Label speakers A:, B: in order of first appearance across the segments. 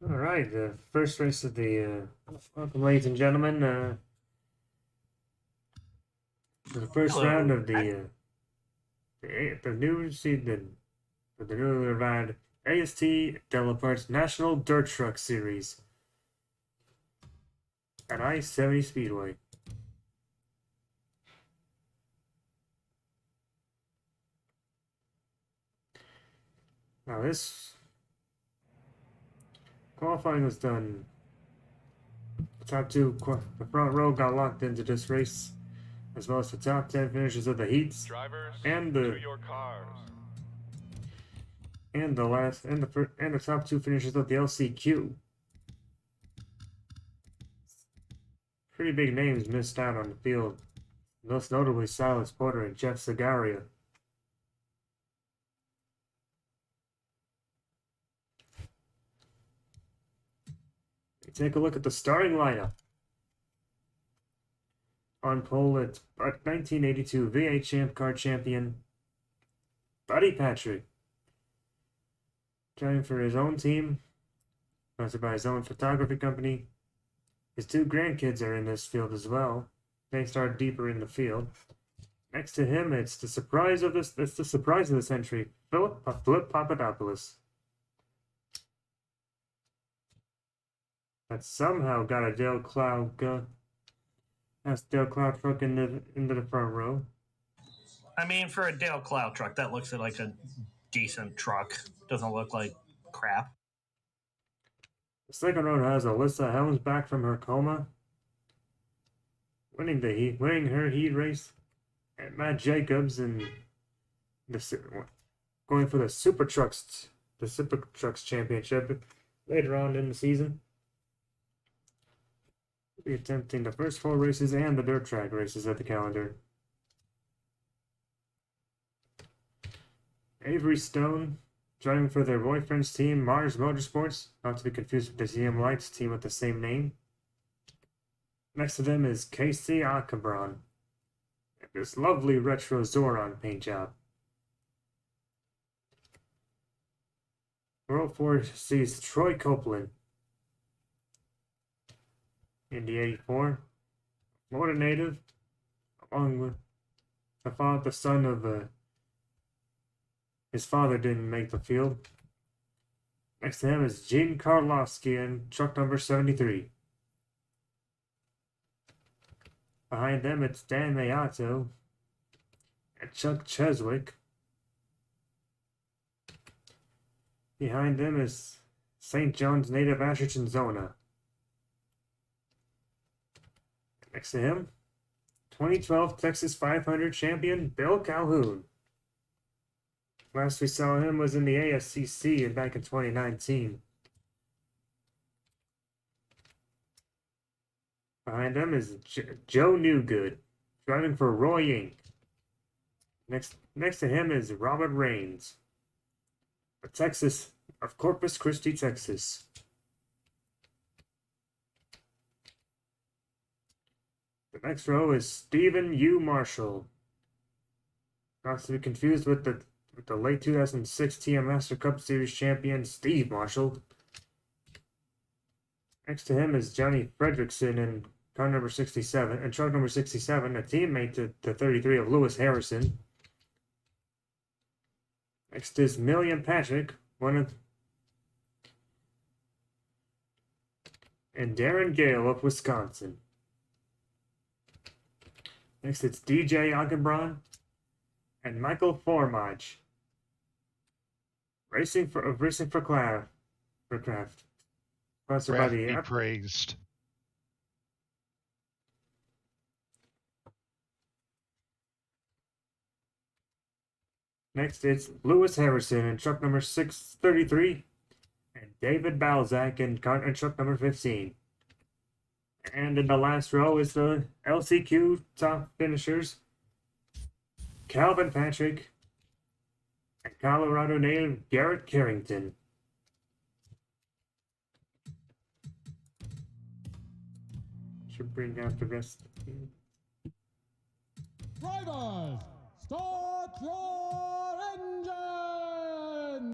A: All right, the first race of the welcome, ladies and gentlemen, to the first round
B: Hello.
A: of the new season for the newly revived AST Delaparts National Dirt Truck Series at I-70 Speedway. Now this qualifying was done. The top two, the front row got locked into this race, as well as the top 10 finishes of the heats
C: Drivers,
A: and
C: to
A: the
C: your cars.
A: and the top two finishes of the LCQ. Pretty big names missed out on the field, most notably Silas Porter and Jeff Sagaria. Take a look at the starting lineup. On pole, it's 1982 V8 Champ Car champion Buddy Patrick, driving for his own team, sponsored by his own photography company. His two grandkids are in this field as well. They start deeper in the field. Next to him, it's the surprise of this. It's the surprise of the century, Philip Papadopoulos. That somehow got a Dale Cloud That's Dale Cloud truck into the front row.
B: I mean, for a Dale Cloud truck, that looks like a decent truck. Doesn't look like crap.
A: The second row has Alyssa Helms back from her coma, winning her heat race, and Matt Jacobs and going for the Super Trucks Championship later on in the season. We'll be attempting the first four races and the dirt track races at the calendar. Avery Stone, driving for their boyfriend's team, Mars Motorsports, not to be confused with the ZM Lights team with the same name. Next to them is Casey Acabron, and this lovely retro Zoron paint job. Row 4 sees Troy Copeland in the 84, Florida native, along with the son of his father didn't make the field. Next to him is Gene Karlowski in truck number 73. Behind them, it's Dan Mayato and Chuck Cheswick. Behind them is St. John's native Asherton Zona. Next to him, 2012 Texas 500 champion Bill Calhoun. Last we saw him was in the ASCC back in 2019. Behind them is Joe Newgood, driving for Roy Inc. Next to him is Robert Raines, of Corpus Christi, Texas. The next row is Stephen U. Marshall, not to be confused with the late 2006 TM Master Cup Series champion Steve Marshall. Next to him is Johnny Fredrickson in car number 67 and truck number 67, a teammate to the 33 of Lewis Harrison. Next is Million Patrick, and Darren Gale of Wisconsin. Next it's DJ Augenbraun and Michael Formage, racing for Craft. Sponsored by
D: Be
A: the
D: praised.
A: Next, it's Lewis Harrison in truck number 633 and David Balzac in truck number 15. And in the last row is the LCQ top finishers, Calvin Patrick and Colorado native Garrett Carrington. Should bring out the rest of the team.
E: Drivers, start your engine!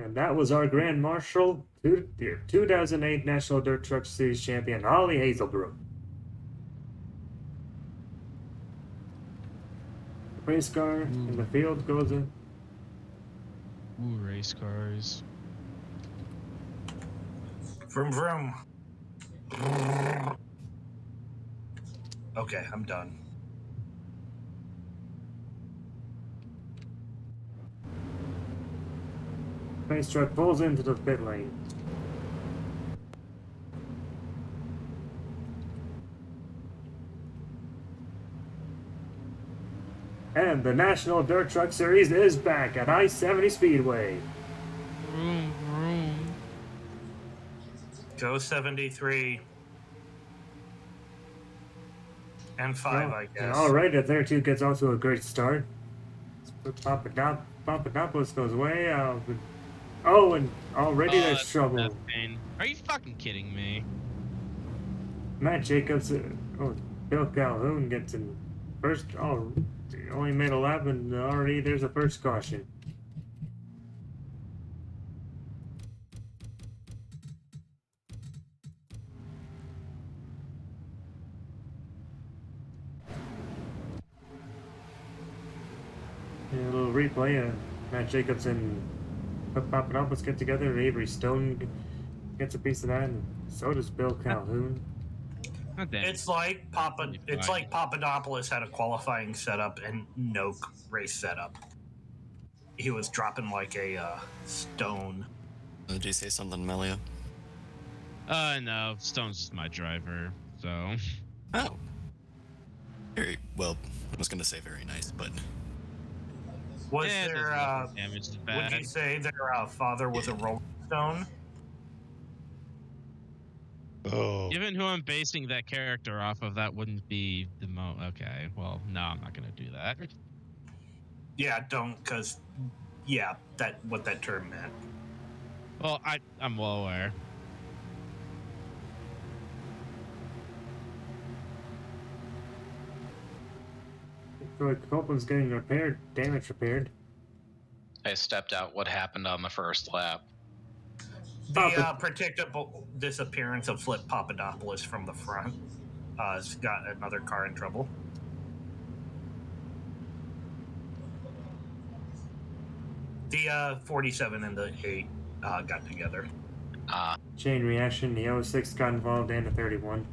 A: And that was our Grand Marshal, 2008 National Dirt Truck Series champion, Holly Hazelbrook. The race car in the field goes in.
C: Ooh, race cars.
B: Vroom vroom. Okay, I'm done.
A: Race truck pulls into the pit lane. And the National Dirt Truck Series is back at I-70 Speedway.
C: Vroom, vroom.
B: Go 73. And 5, I guess.
A: And alright, there too gets off to a great start. Papadopoulos goes way out. Oh, and already there's
C: that's
A: trouble.
C: pain. Are you fucking kidding me?
A: Matt Jacobs, Bill Calhoun gets in first. Oh, he only made a lap, and already there's a first caution. And a little replay. Matt Jacobs and Papadopoulos get together, and Avery Stone gets a piece of that, and so does Bill Calhoun.
C: Not that.
B: It's like Papadopoulos had a qualifying setup and no race setup. He was dropping like a stone.
D: Did you say something, Melia?
C: No, Stone's just my driver, so.
D: Oh. Very well. I was gonna say very nice, but
B: Was
C: Yeah, it
B: there?
C: doesn't look damage is bad.
B: Would you say their father was a Rolling Stone?
D: oh,
C: Given who I'm basing that character off of, that wouldn't be the Okay, well, no, I'm not gonna do that.
B: Yeah, don't, cause yeah, that what that term meant.
C: Well, I'm well aware.
A: Copeland's getting damage repaired.
F: I stepped out. What happened on the first lap?
B: The predictable disappearance of Flip Papadopoulos from the front has got another car in trouble. The 47 and the 8 got together.
A: Chain reaction, the 06 got involved, and the 31.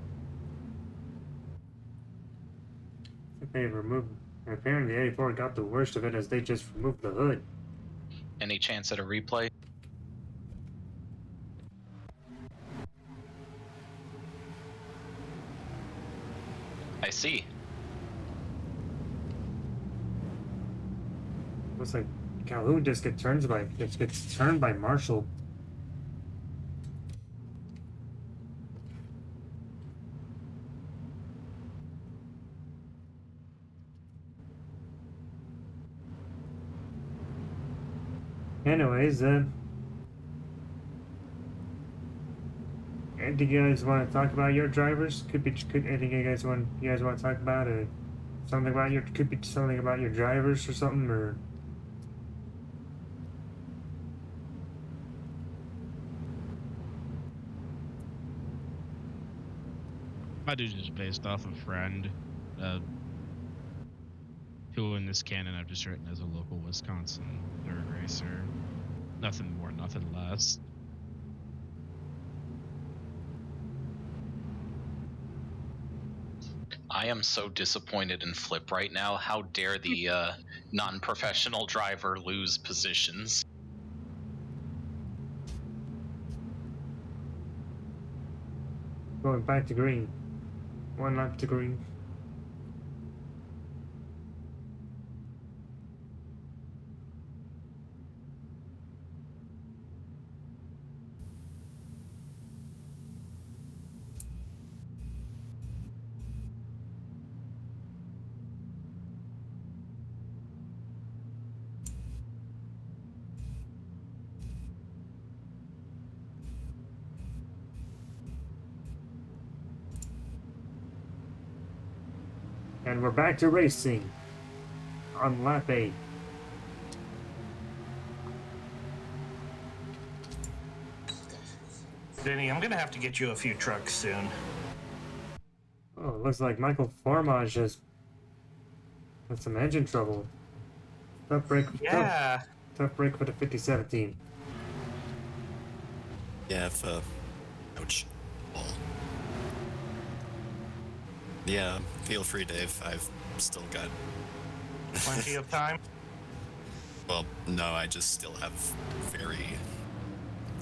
A: They removed. Apparently, the 84 got the worst of it as they just removed the hood.
F: Any chance at a replay? I see.
A: Looks like Calhoun just gets turned by Marshall. Anyways, do you guys want to talk about your drivers? Could anything you guys want to talk about? Something about your drivers or something, or
C: My dude's just based off a friend, who in this canon I've just written as a local Wisconsin dirt racer. Nothing more, nothing less.
F: I am so disappointed in Flip right now. How dare the non-professional driver lose positions?
A: going back to green. One lap to green. And we're back to racing on lap 8.
B: Vinny, I'm gonna have to get you a few trucks soon.
A: Oh, it looks like Michael Formage has had some engine trouble. Tough break.
B: Yeah.
A: Tough break for the 5017.
D: Yeah, ouch. Well, yeah, feel free, Dave. I've still got...
B: Plenty of time.
D: Well, no, I just still have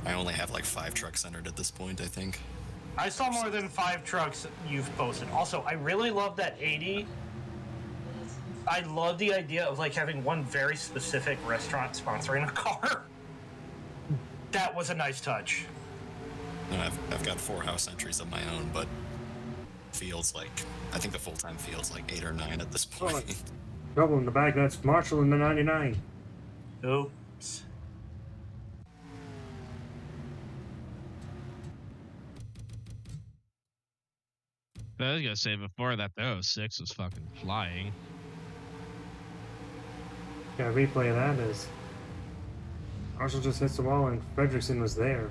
D: I only have like 5 trucks entered at this point, I think.
B: I saw more than 5 trucks you've posted. Also, I really love that 80. I love the idea of like having one very specific restaurant sponsoring a car. That was a nice touch.
D: And I've got 4 house entries of my own, but feels like, I think the full-time feels like 8 or 9 at this point.
A: Trouble in the back. That's Marshall in the 99.
B: Oops.
C: I was gonna say before that, the 06 was fucking flying.
A: Yeah, replay of that is Marshall just hits the wall and Fredrickson was there.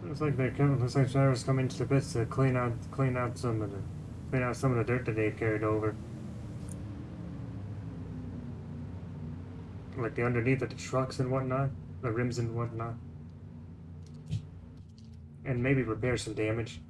A: Looks like drivers coming to the pits to clean out some of the dirt that they carried over. Like the underneath of the trucks and whatnot, the rims and whatnot. And maybe repair some damage.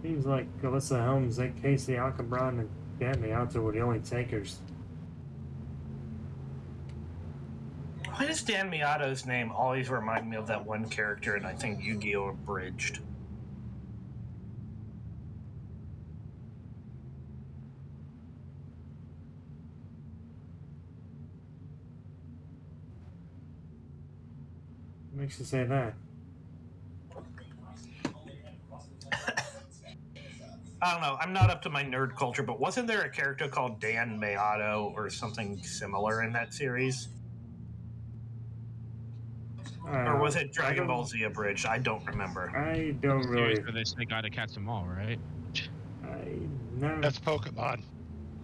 A: Seems like Alyssa Helms, Casey Alcabron, and Dan Miato were the only takers.
B: Why does Dan Miato's name always remind me of that one character in, I think, Yu-Gi-Oh! Abridged?
A: What makes you say that?
B: I don't know. I'm not up to my nerd culture, but wasn't there a character called Dan Miato or something similar in that series? Or was it Dragon Ball Z Abridged? I don't remember.
A: I don't really.
C: Where they say gotta catch them all, right?
G: That's Pokemon.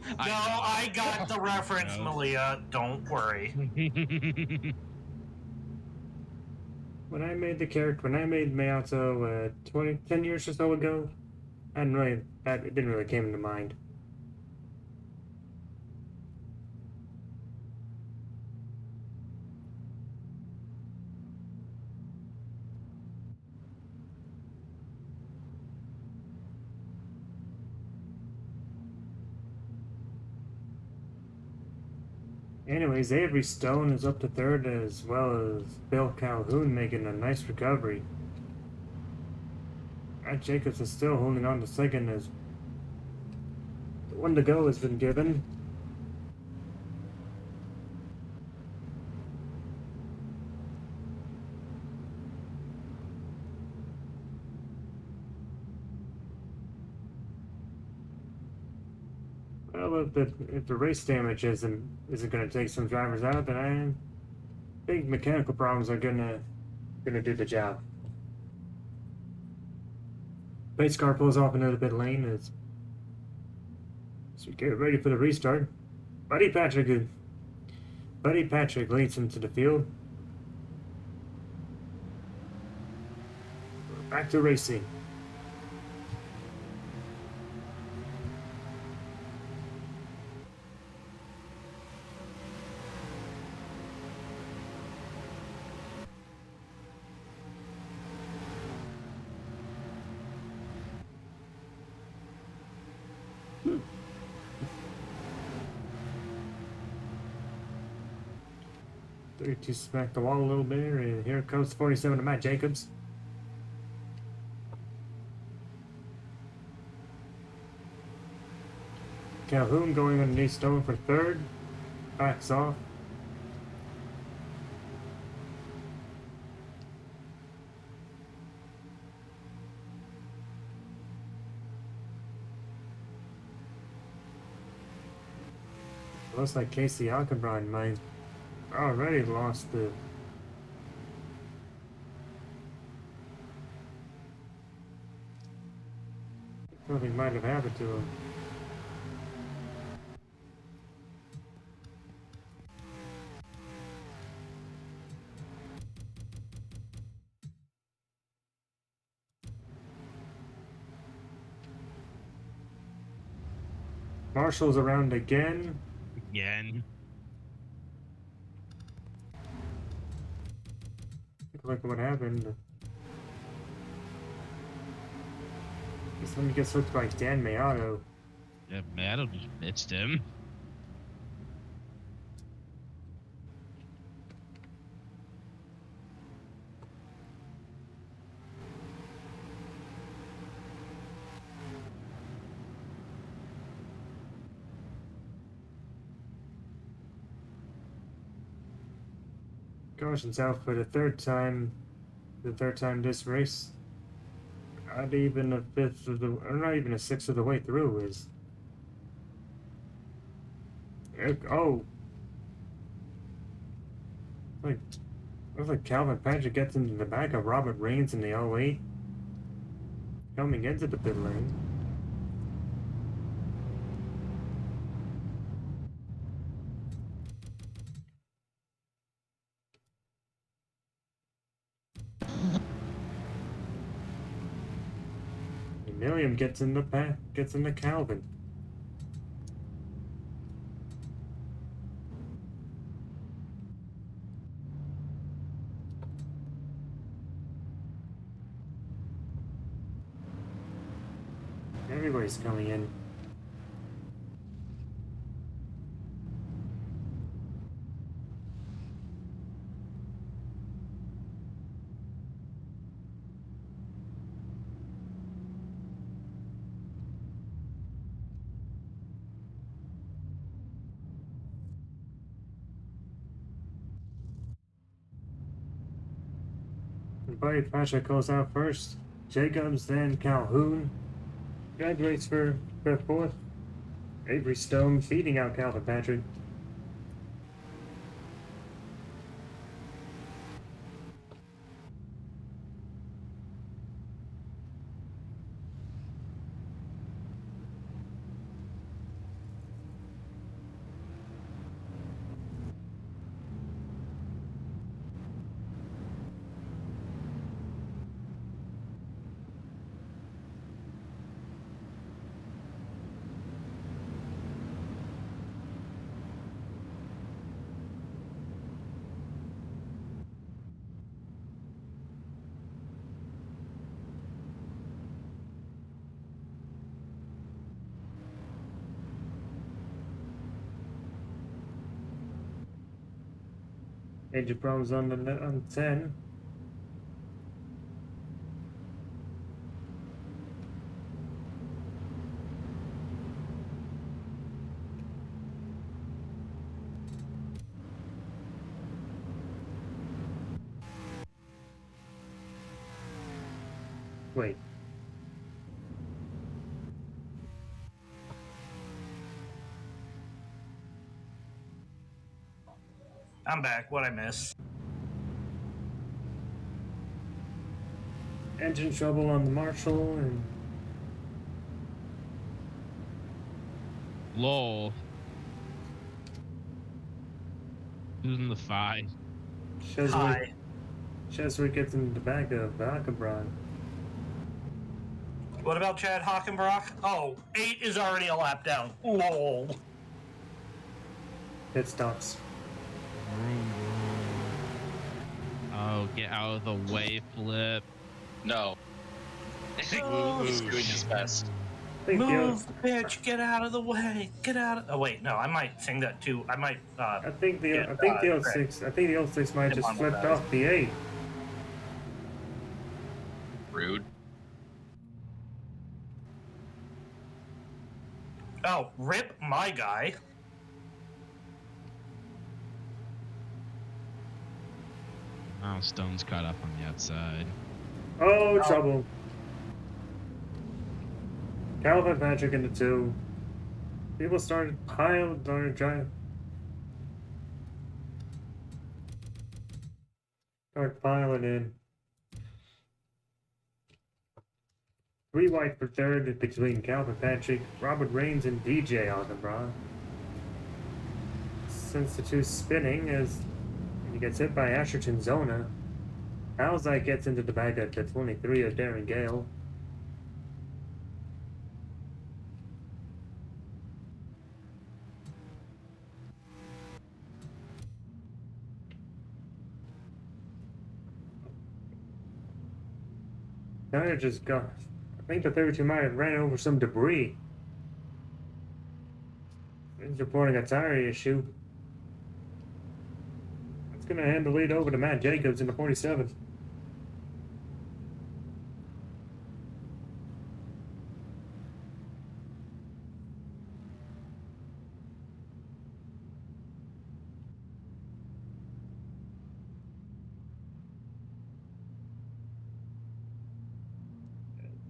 B: No, I got the reference, Malia. Don't worry.
A: When I made Miato 10 years or so ago, it didn't really came into mind. Anyways, Avery Stone is up to 3rd, as well as Bill Calhoun making a nice recovery. Matt Jacobs is still holding on to 2nd as the 1 to go has been given. Well, if the race damage isn't going to take some drivers out, then I think mechanical problems are gonna do the job. Pace car pulls off into the pit lane as we get ready for the restart. Buddy Patrick leads him to the field. We're back to racing. 32 smack the wall a little bit, and here comes 47 to Matt Jacobs. Calhoun going underneath Stone for third. Backs off. Looks like Casey Alkenbrand might already lost the. Something might have happened to him. Marshall's around again.
C: Again.
A: Look what happened. Somebody gets hooked by Dan Mayato.
C: Yeah, Mayato just missed him.
A: Caution's out for the third time this race. Not even a fifth of the, or not even a sixth of the way through is. Oh. Looks like Calvin Patrick gets into the back of Robert Rains in the 08. Coming into the pit lane. William gets in the back, gets into Calvin. Everybody's coming in. Buddy Patrick goes out first. Jacobs, then Calhoun. Graduates for fourth. Avery Stone feeding out Calvin Patrick. Major problems on 10. Wait.
B: I'm back. What I miss?
A: Engine trouble on the Marshall and
C: Lol. Who's in the 5?
B: Hi.
A: Cheswick gets in the back of Alkenbrand.
B: What about Chad Hockenbrock? Oh, 8 is already a lap down. Lol.
A: Pit stops.
C: Oh, get out of the way, Flip.
F: No. He's doing his best.
A: think
B: Move, bitch! Get out of the way! Get out of. Oh wait, no, I might sing that too. I might.
A: I think the
B: get,
A: I think the
B: Greg
A: 06 I think the 06 might
B: him
A: just
B: on with
A: flipped
B: that.
A: off the 8.
F: Rude.
B: Oh, rip my guy.
C: Milestone's caught up on the outside.
A: Oh, trouble. Calvin Patrick into 2. People started piling in. 3 white for third between Calvin Patrick, Robert Raines, and DJ on the bra. Since the 2 spinning as he gets hit by Asherton Zona. Balzac gets into the back at the 23 of Darren Gale. Tire just got. I think the 32 might have ran over some debris. He's reporting a tire issue. That's going to hand the lead over to Matt Jacobs in the 47.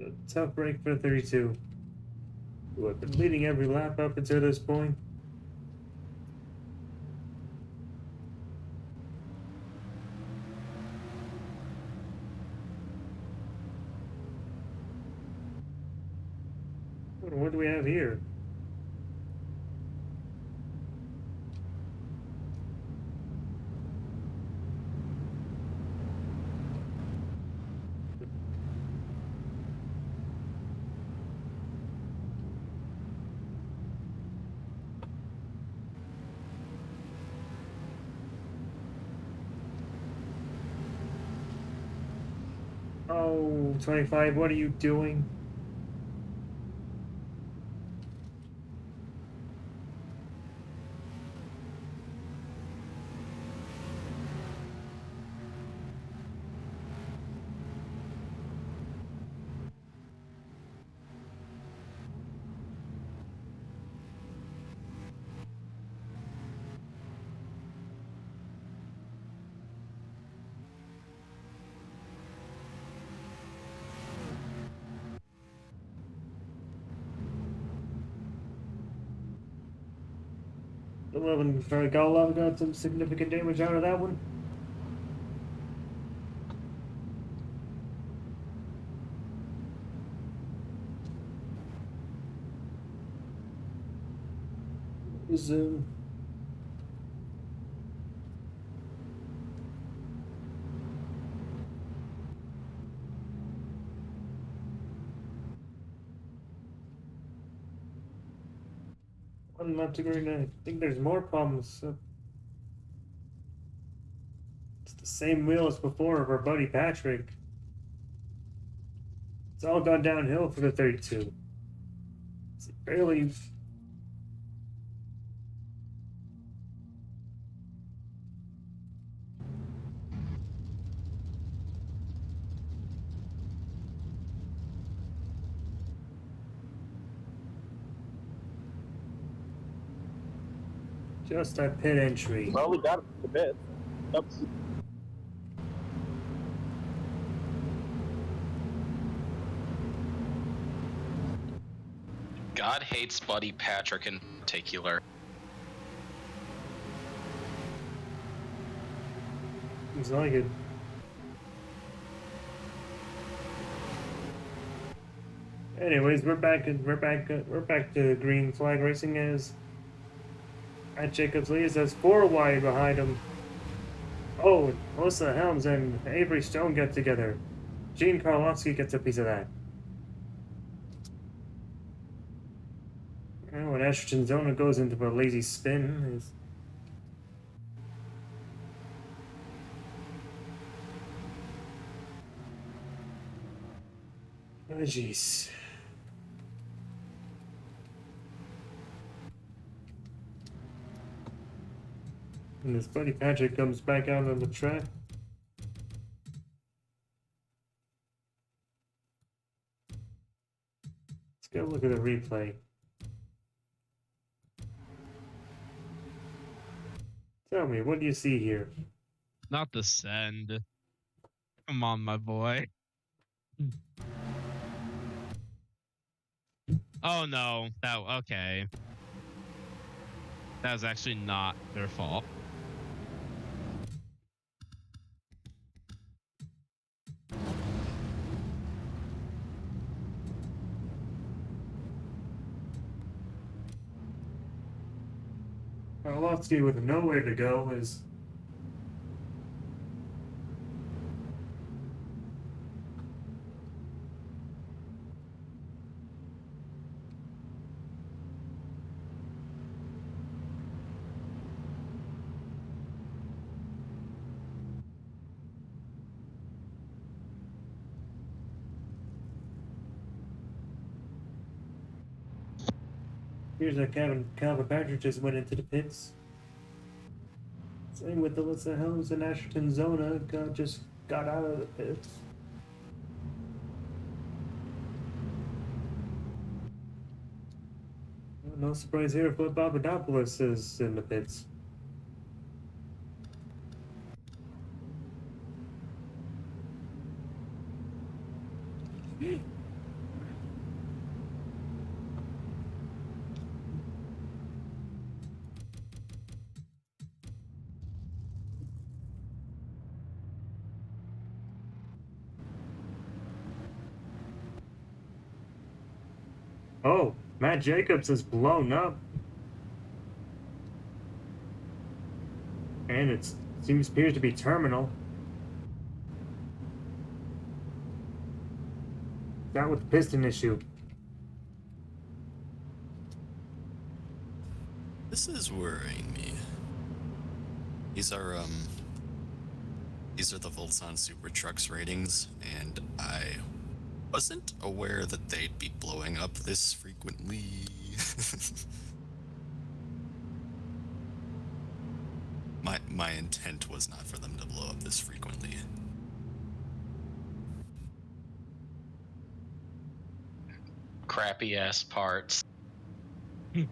A: A tough break for the 32. Who have been leading every lap up until this point. What do we have here? Oh, 25, what are you doing? Golov got some significant damage out of that one. Zoom. One left to green. I think there's more problems. It's the same wheel as before of our buddy Patrick. It's all gone downhill for the 32. It's barely. Just a pit entry.
H: Well, we got it a bit. Yep.
F: God hates Buddy Patrick in particular.
A: It's like it. Anyways, we're back to green flag racing as Matt Jacobs leads us 4 wide behind him. Oh, Melissa Helms and Avery Stone get together. Gene Karlovsky gets a piece of that. And when Asherton Zona goes into a lazy spin, oh jeez. And his buddy Patrick comes back out on the track. Let's go look at the replay. Tell me, what do you see here?
C: Not the send. Come on, my boy. Oh no, that okay. That was actually not their fault.
A: Arlovsky with nowhere to go is here's a Calvin Patrick just went into the pits. Same with Alyssa Helms and Ashton Zona just got out of the pits. No surprise here, Flip Papadopoulos is in the pits. Oh, Matt Jacobs is blown up. And it appears to be terminal. That with the piston issue.
D: This is worrying me. These are the Voltron Super Trucks ratings, and I wasn't aware that they'd be blowing up this frequently. My intent was not for them to blow up this frequently.
F: Crappy ass parts.
D: Oops.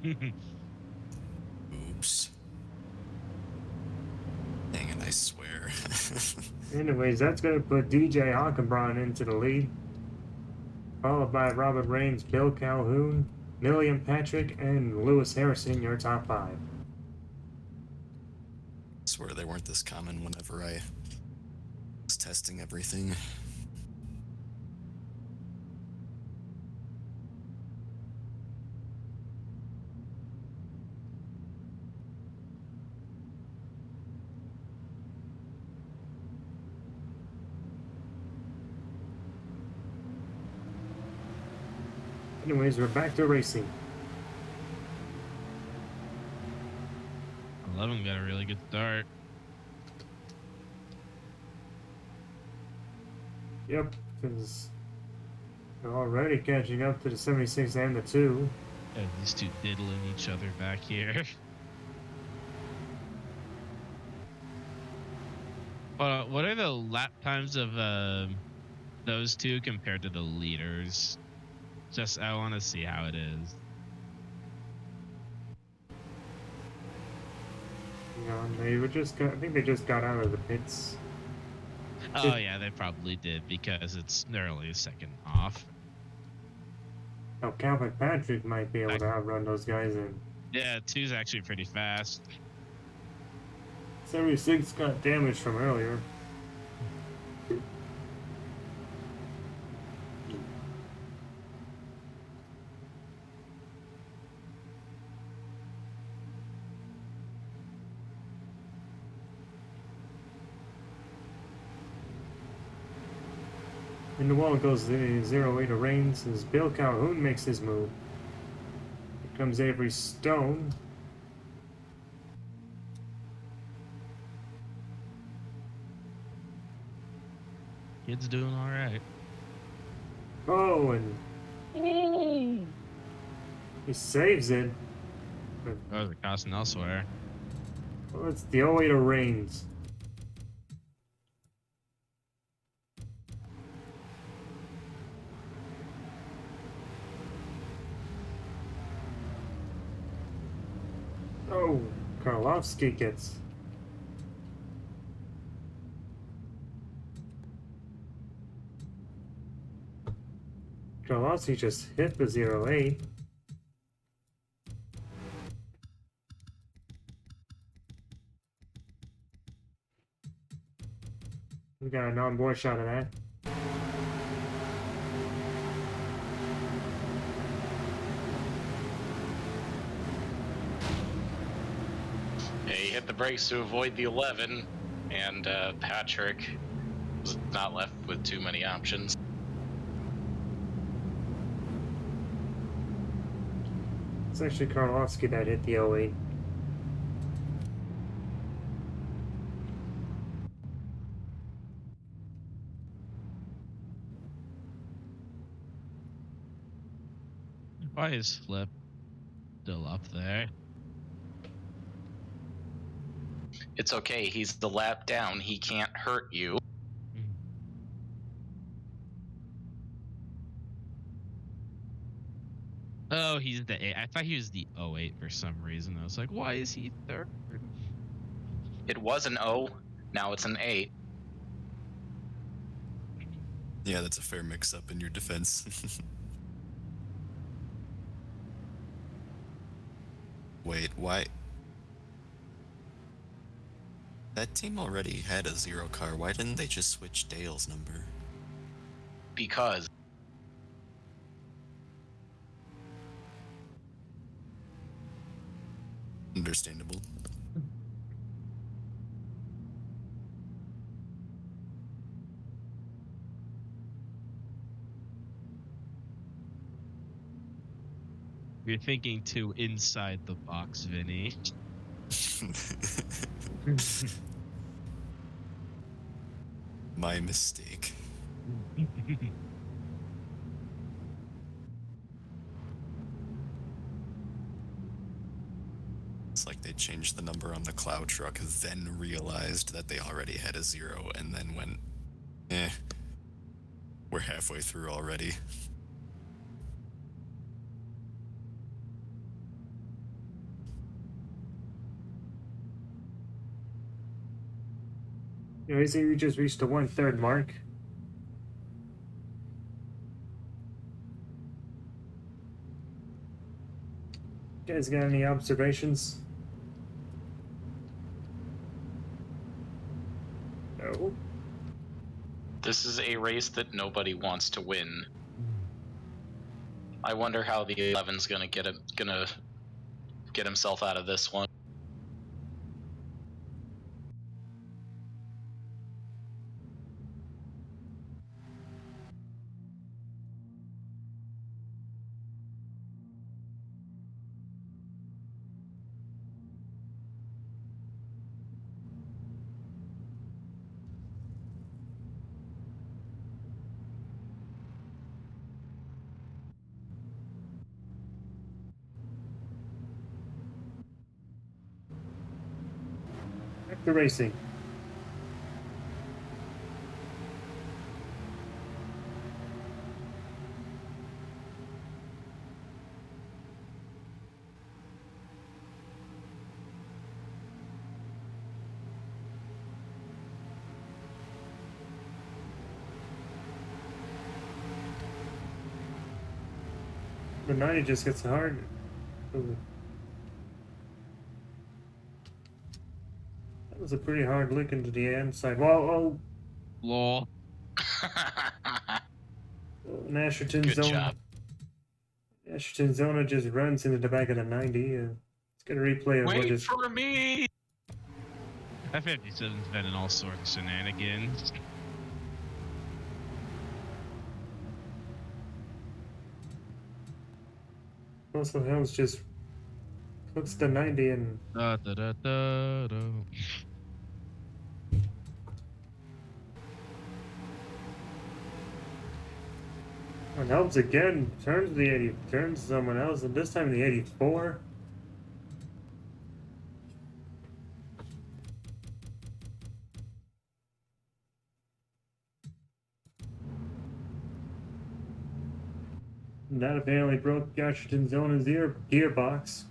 D: Dang it, I swear.
A: Anyways, that's going to put DJ Hockenbraun into the lead. Followed by Robert Raines, Bill Calhoun, Milliam Patrick, and Lewis Harrison, your top 5.
D: I swear they weren't this common whenever I was testing everything.
A: Anyways, we're back to racing.
C: 11 got a really good start.
A: Yep, because they're already catching up to the 76 and the 2.
C: Yeah, these two diddling each other back here. What are the lap times of those two compared to the leaders? Just, I want to see how it is.
A: They were I think they just got out of the pits.
C: Oh yeah, they probably did because they're only a second off.
A: Oh, Calvin Patrick might be able to outrun those guys in.
C: Yeah, 2's actually pretty fast.
A: 76 got damaged from earlier. In the wall goes the 0-8 of Reigns as Bill Calhoun makes his move. Here comes Avery Stone.
C: Kid's doing all right.
A: Oh, and he saves it.
C: Oh, they're costing elsewhere.
A: Well, it's the 08 of Reigns. Oh, Karlovsky gets. Karlovsky just hit the 08. We got an on-board shot of that.
F: Yeah, he hit the brakes to avoid the 11, and Patrick was not left with too many options.
A: It's actually Karlovsky that hit the 08.
C: Why is Flip still up there?
F: It's okay, he's the lap down, he can't hurt you.
C: Oh, he's the 8. I thought he was the 08 for some reason. I was like, why is he third?
F: It was an O, now it's an A.
D: Yeah, that's a fair mix-up in your defense. Wait, why? That team already had a 0 car. Why didn't they just switch Dale's number?
F: Because
D: Understandable.
C: You're thinking too inside the box, Vinny.
D: My mistake. It's like they changed the number on the Cloud truck, then realized that they already had a 0, and then went, eh, we're halfway through already.
A: You know, I see we just reached the 1/3 mark. You guys got any observations? No.
F: this is a race that nobody wants to win. I wonder how the 11's gonna get himself out of this one.
A: Back to racing. The 90 just gets hard. Ooh. That was a pretty hard lick into the inside. Whoa,
C: Lol.
A: Nasherton
F: Good
A: zone.
F: job.
A: Nasherton Zona just runs into the back of the 90. It's got a replay of what
F: Wait
A: just.
F: for me!
C: That 57's been in all sorts of shenanigans.
A: Also, Helms just puts the 90 in.
C: Da, da, da, da, da.
A: And Helms again turns the 80, turns someone else, and this time the 84. That apparently broke Washington's own gearbox.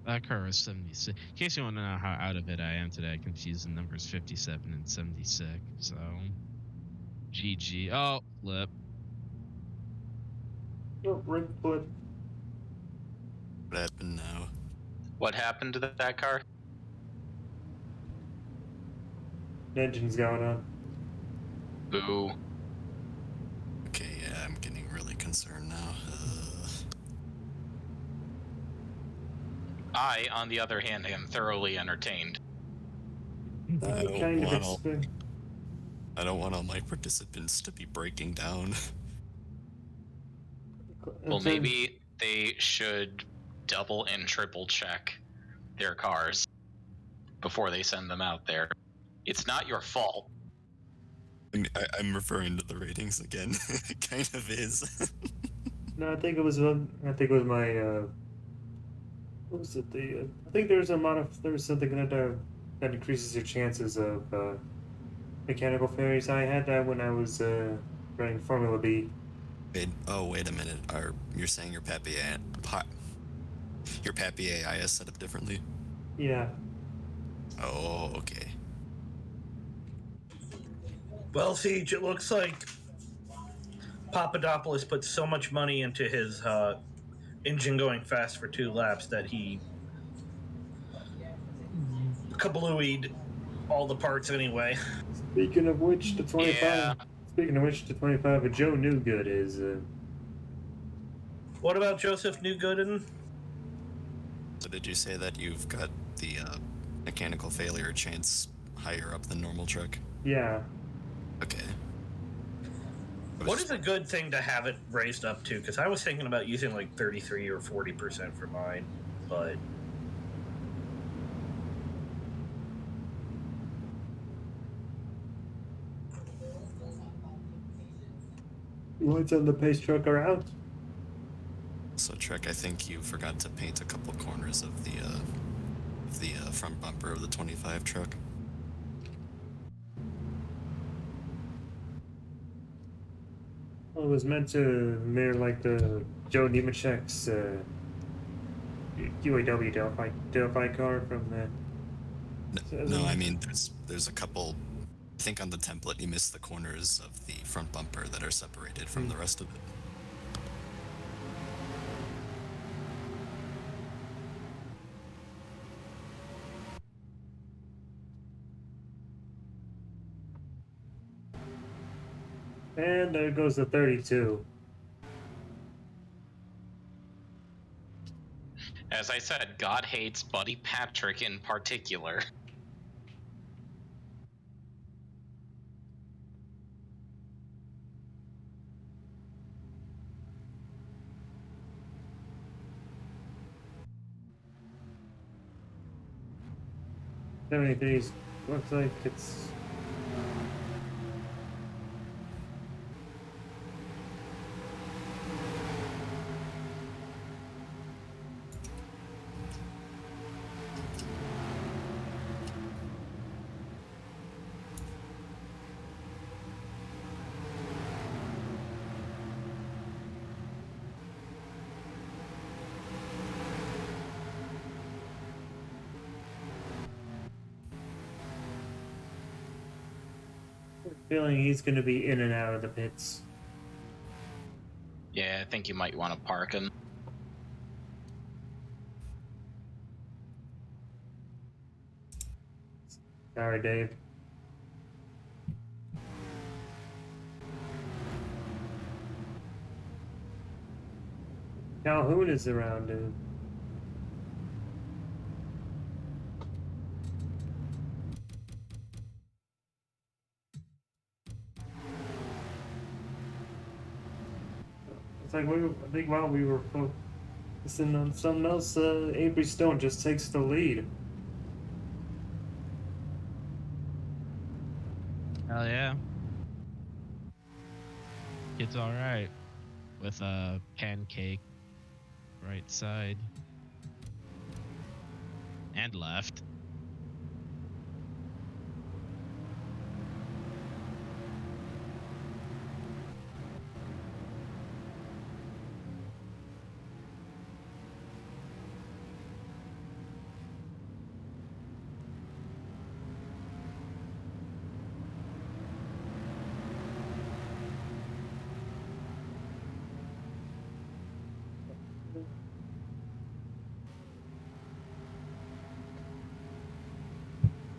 C: That car was 76. In case you want to know how out of it I am today, I confused the numbers 57 and 76. So, GG. Oh, flip.
A: Oh, ring flip.
D: What happened now?
F: What happened to that car?
A: Engine's going on.
F: Boo.
D: Okay, yeah, I'm getting really concerned now.
F: I, on the other hand, am thoroughly entertained.
A: I
D: don't
A: kind of
D: want all-
A: expect.
D: I don't want all my participants to be breaking down.
F: Well, maybe they should double and triple check their cars before they send them out there. It's not your fault.
D: I'm referring to the ratings again. It kind of is.
A: No, I think it was. I think it was my. What was it? I think there was something that increases your chances of mechanical failures. I had that when I was running Formula B.
D: Wait a minute. You're saying your Papier AI is set up differently?
A: Yeah.
D: Oh, okay.
B: Well, Siege, it looks like Papadopoulos put so much money into his engine going fast for 2 laps that he kablooied all the parts anyway.
A: Speaking of which, the 25.
F: Yeah.
A: Speaking of which, the 25 of Joe Newgood is.
B: What about Joseph Newgooden?
D: So did you say that you've got the mechanical failure chance higher up than normal truck?
A: Yeah.
D: Okay.
B: What is a good thing to have it raised up to? Because I was thinking about using like 33 or 40% for mine, but
A: Lights on the pace truck are out.
D: So Trek, I think you forgot to paint a couple corners of the front bumper of the 25 truck.
A: Well, it was meant to mirror like the Joe Nemechek's UAW Delphi car from the.
D: No, I mean there's a couple. I think on the template you missed the corners of the front bumper that are separated from the rest of it.
A: And there goes the 32.
F: As I said, God hates Buddy Patrick in particular.
A: These looks like it's. Feeling he's going to be in and out of the pits.
F: Yeah, I think you might want to park him.
A: Sorry, Dave. Calhoun is around, dude. It's like I think while we were focusing on something else, Avery Stone just takes the lead.
C: Hell yeah. It's all right with a pancake right side and left.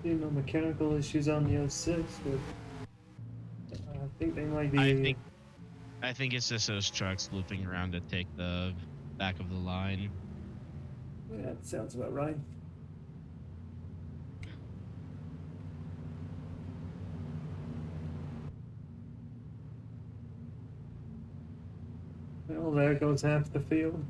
A: No mechanical issues on the 06, but I think they might be.
C: I think it's just those trucks looping around to take the back of the line.
A: Yeah, that sounds about right. Well, there goes half the field.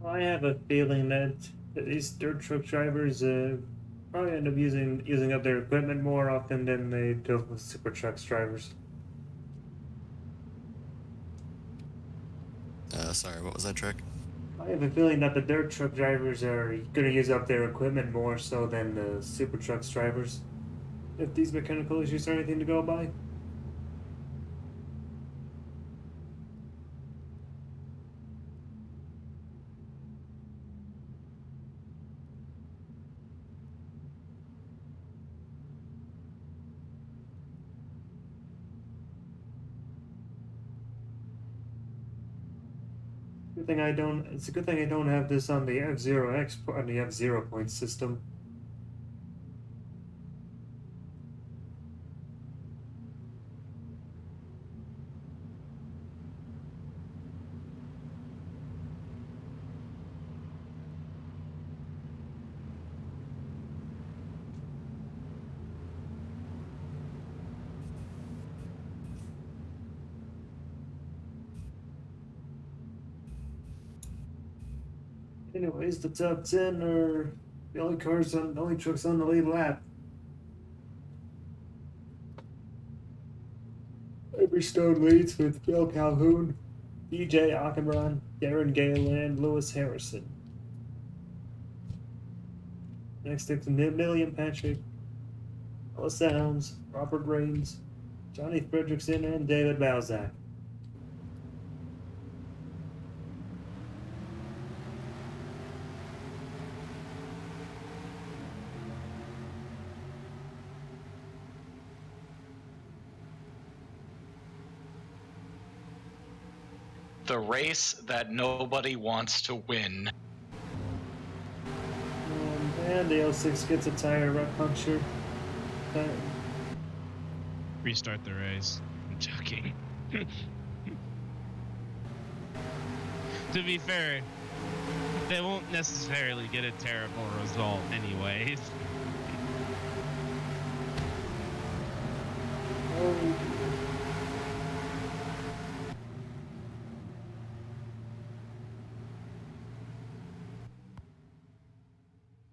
A: I have a feeling that these dirt truck drivers probably end up using up their equipment more often than they do with super trucks drivers.
D: Sorry, what was that trick?
A: I have a feeling that the dirt truck drivers are going to use up their equipment more so than the super trucks drivers. If these mechanical issues are anything to go by. Good thing I don't. It's a good thing I don't have this on the F-Zero X on the F-Zero point system. Anyways, the top 10 are the only trucks on the lead lap. Everstone leads with Bill Calhoun, DJ Achenbron, Darren Gale, and Lewis Harrison. Next up, Million Patrick, Ellis Helms, Robert Raines, Johnny Fredrickson, and David Balzac.
F: The race that nobody wants to win.
A: And the 06 gets a tire rut puncture.
C: Restart the race. I'm joking. To be fair, they won't necessarily get a terrible result anyways.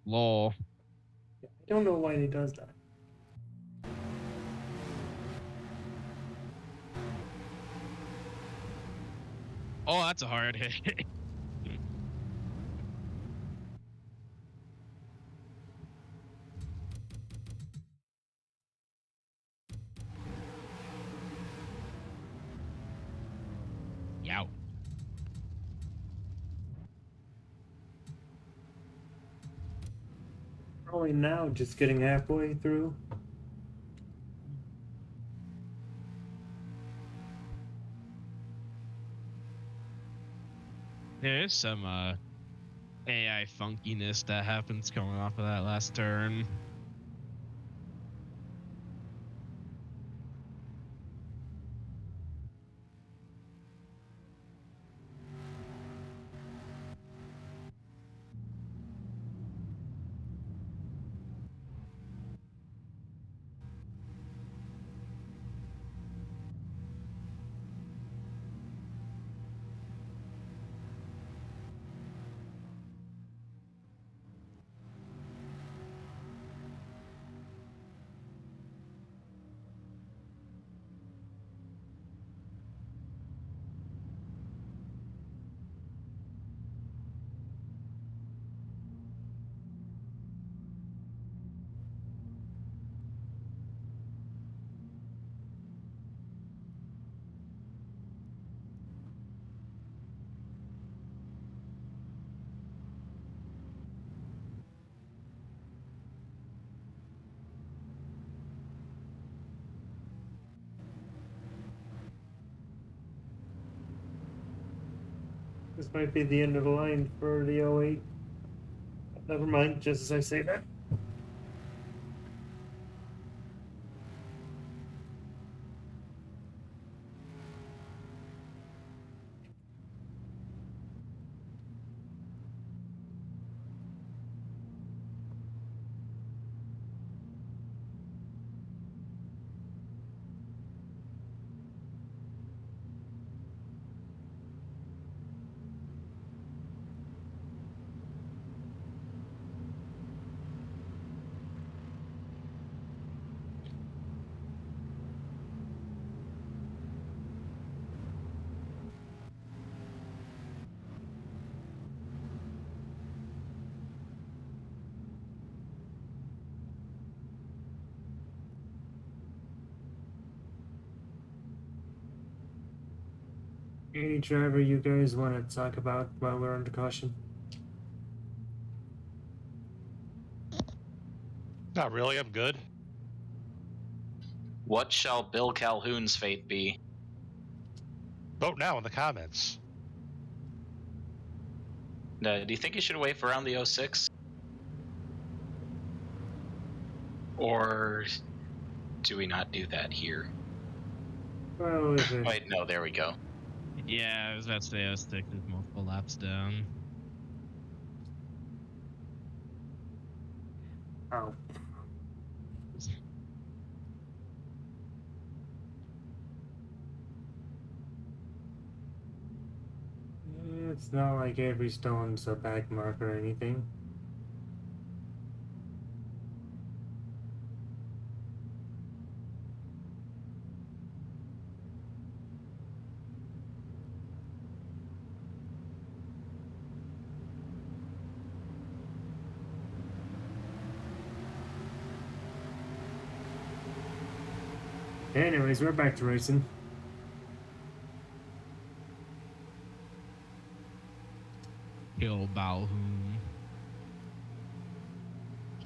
C: Lol.
A: I don't know why he does that.
C: Oh, that's a hard hit. Yow.
A: Only now, just getting halfway through.
C: There is some AI funkiness that happens coming off of that last turn.
A: might be the end of the line for the 08. Never mind, just as I say that. Any driver you guys want to talk about while we're under caution?
G: Not really. I'm good.
F: What shall Bill Calhoun's fate be?
G: Vote now in the comments.
F: Do you think he should wait for around the 06? Or do we not do that here?
A: Well, if it,
F: Wait, no, there we go.
C: Yeah, I was about to say I stick with multiple laps down.
A: oh, it's not like every stone's a back mark or anything. Anyways, we're back to racing.
C: Kill Balhoun.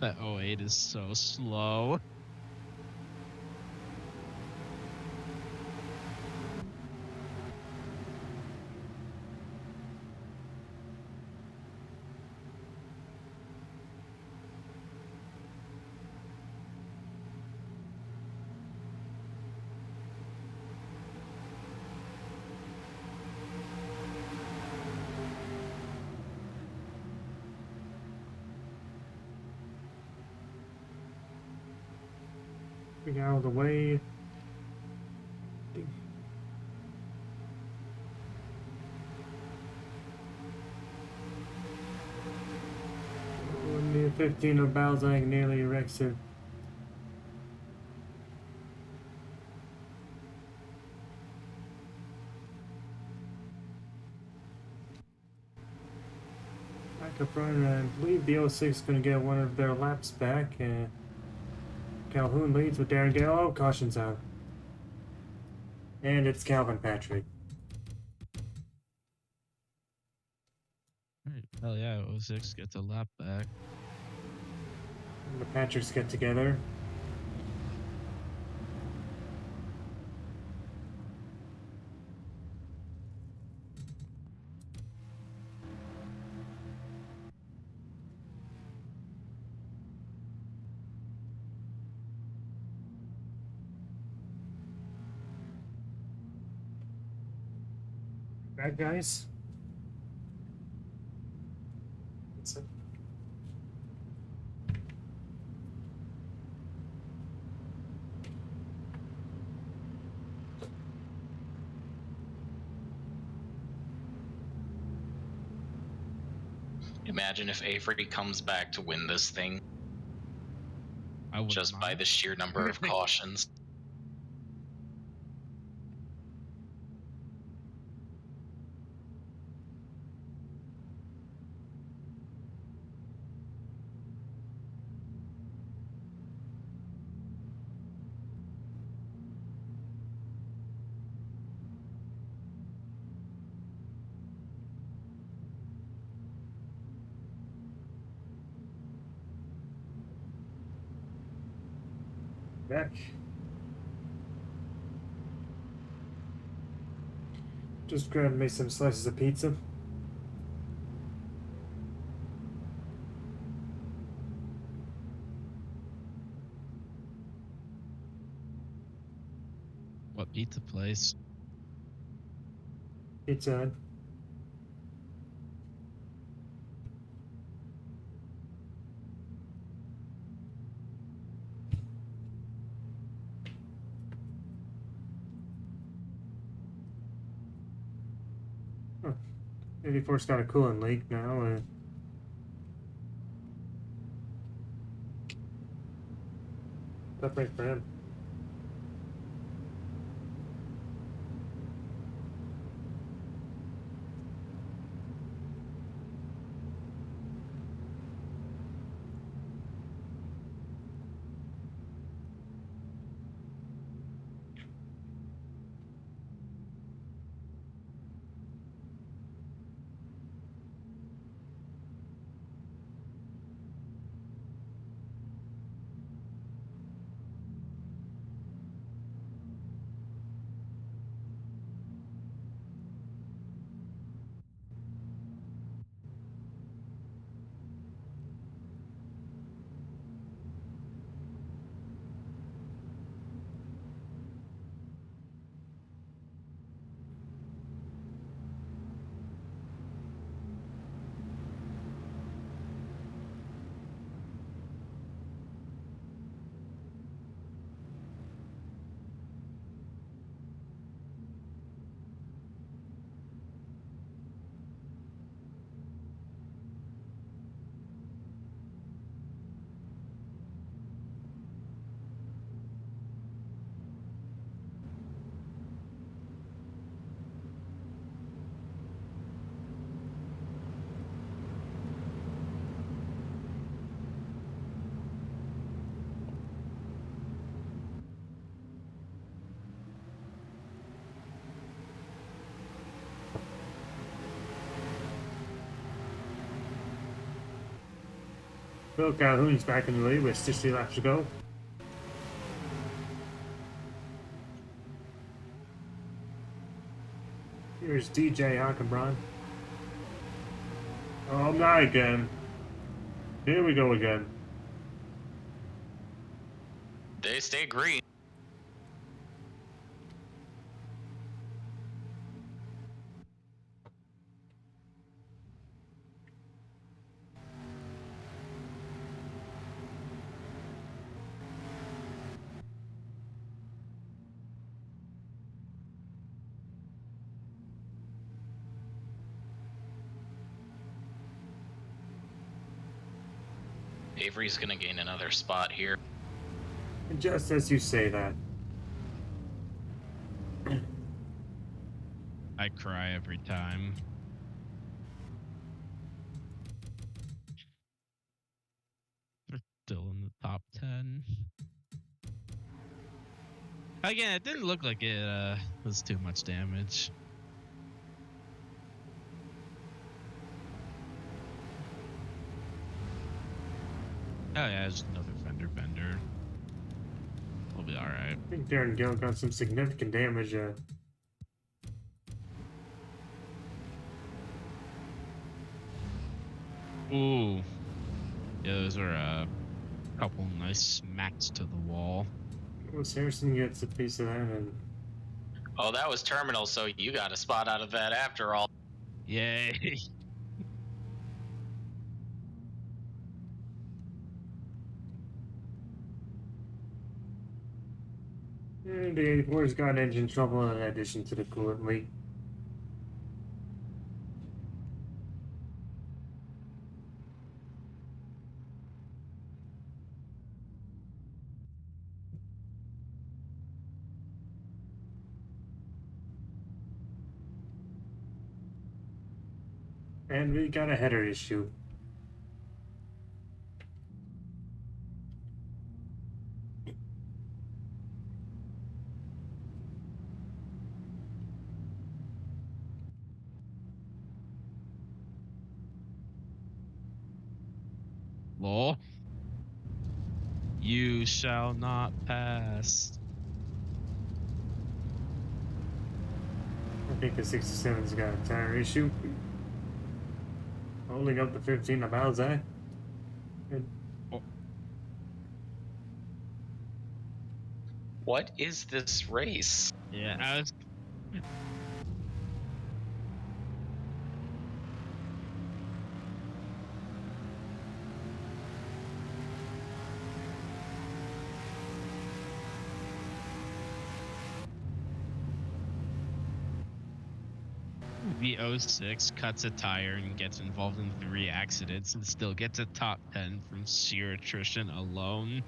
C: That 08 is so slow.
A: We got out of the way. Near 15 of Balzac nearly wrecks it. Back up front, I believe the 06 is going to get one of their laps back. Calhoun leads with Darren Gale. Oh, caution's out. And it's Calvin Patrick.
C: Right. Hell yeah, 06 gets a lap back.
A: The Patricks get together. Bad guys. That's it.
F: Imagine if Avery comes back to win this thing
C: I wouldn't
F: just by
C: mind.
F: the sheer number of cautions.
A: Back. Just grabbed me some slices of pizza.
C: What pizza place?
A: It's huh. 84's got a coolant leak now. Tough break for him. Bill Calhoun's back in the lead with 60 laps to go. Here's DJ Hockenbrand. Oh, not again. Here we go again.
F: They stay green. Avery's gonna gain another spot here.
A: And just as you say that,
C: I cry every time. They're still in the top 10. Again, it didn't look like it was too much damage. Oh yeah, just another fender bender. We'll be alright.
A: I think Darren Gill got some significant damage.
C: Ooh. Yeah, those are a couple nice smacks to the wall.
A: Lewis Harrison gets a piece of that, and
F: Oh, that was terminal, so you got a spot out of that after all.
C: Yay.
A: the 84's got engine trouble in addition to the coolant leak. And we got a header issue.
C: Lol. You shall not pass.
A: I think the 67's got a tire issue. Holding up the 15 of Balzac.
F: What is this race?
C: Yeah, I was. The 06 cuts a tire and gets involved in 3 accidents and still gets a top 10 from sheer attrition alone.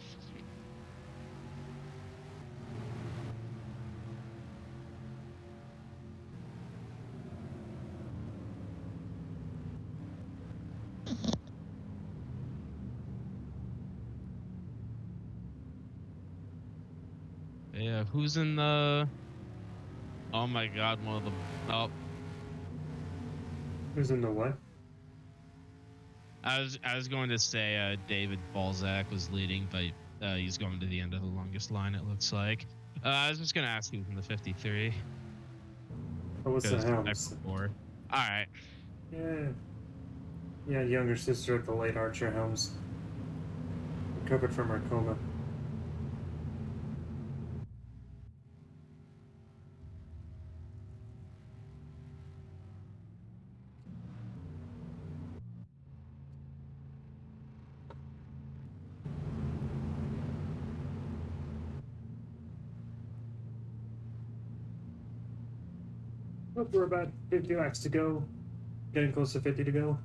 C: Yeah, who's in the? Oh my God, one of the. Oh,
A: Who's in the what?
C: I was going to say David Balzac was leading, but he's going to the end of the longest line. It looks like. I was just gonna ask who's in the 53
A: Oh, what's the
C: because I
A: Helms?
C: before. All right.
A: Yeah. Yeah, younger sister of the late Archer Helms. Recovered from her coma. Oh, we're about 50 laps to go. Getting close to 50 to go.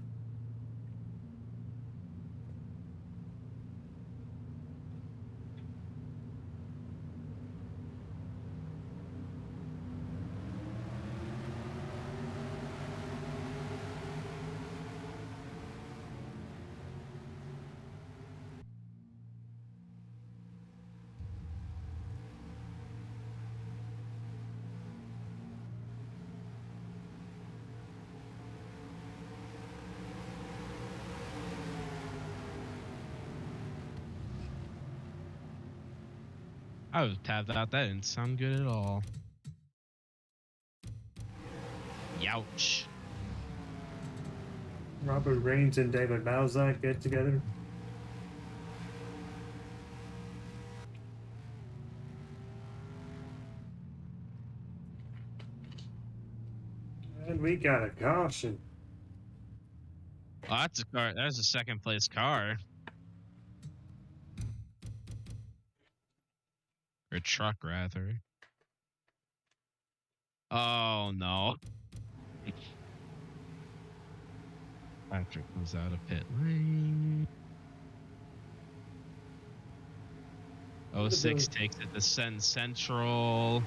C: I was tabbed out. That didn't sound good at all. Youch.
A: Robert Raines and David Balzac get together. And we got a caution.
C: Oh, that's a car. That's a second place car. Or truck, rather. Oh, no. Patrick comes out of pit lane. 06 takes it to Sen Central.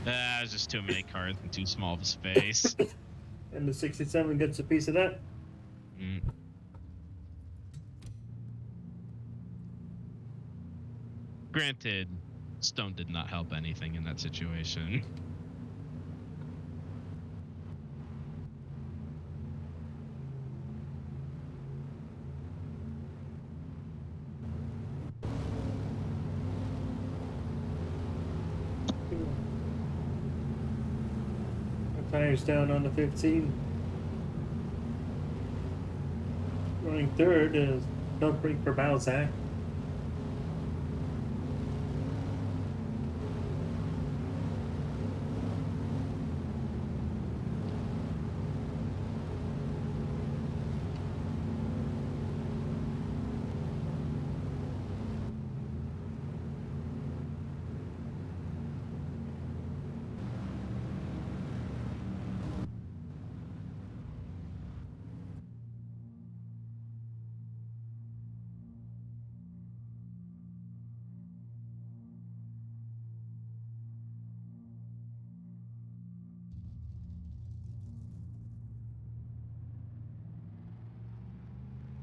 C: There's just too many cars in too small of a space.
A: And the 67 gets a piece of that.
C: Mm. Granted, Stone did not help anything in that situation.
A: The tires down on the 15. Running third is Duck Break for Balzac.